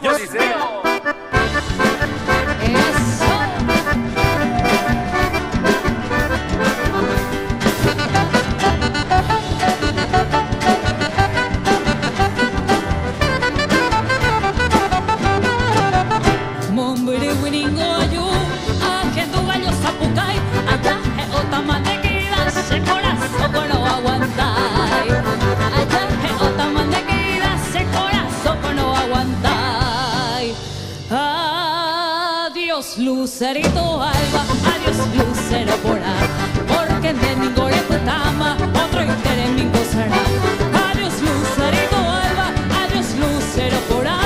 Yo sí sé. Lucerito alba, adiós lucero pora, porque de ningore putama, otro interés mi será. Adiós lucerito alba, adiós lucero pora.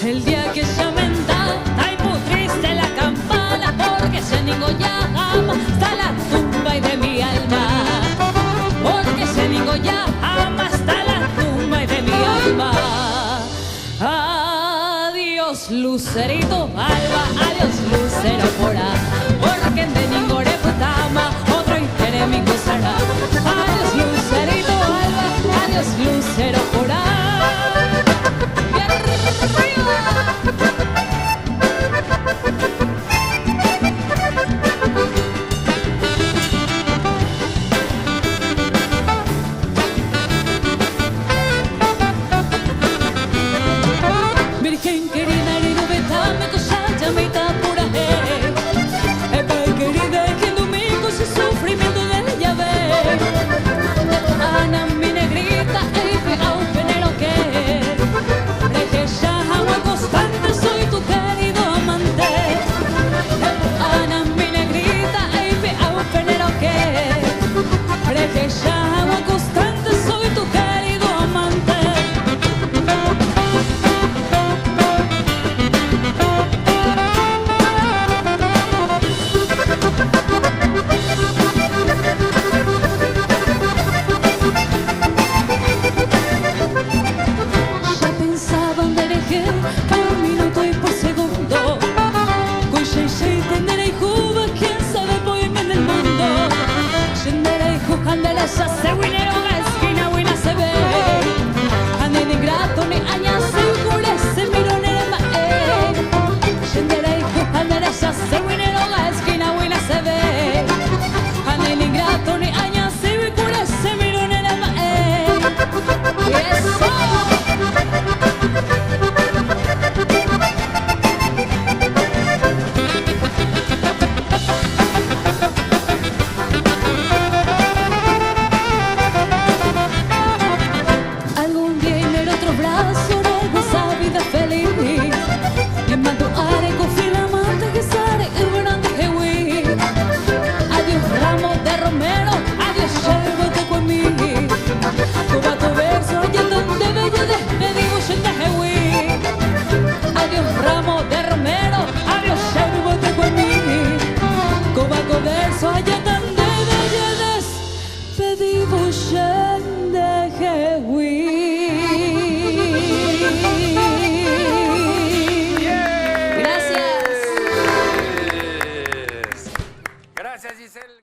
El día que llamen ya ama hasta la tumba y de mi alma, porque ese niño ya ama hasta la tumba y de mi alma. Adiós lucerito alba, adiós lucero pora, porque de ningore putama otro interés mi gozará. Adiós lucerito alba, adiós lucero pora.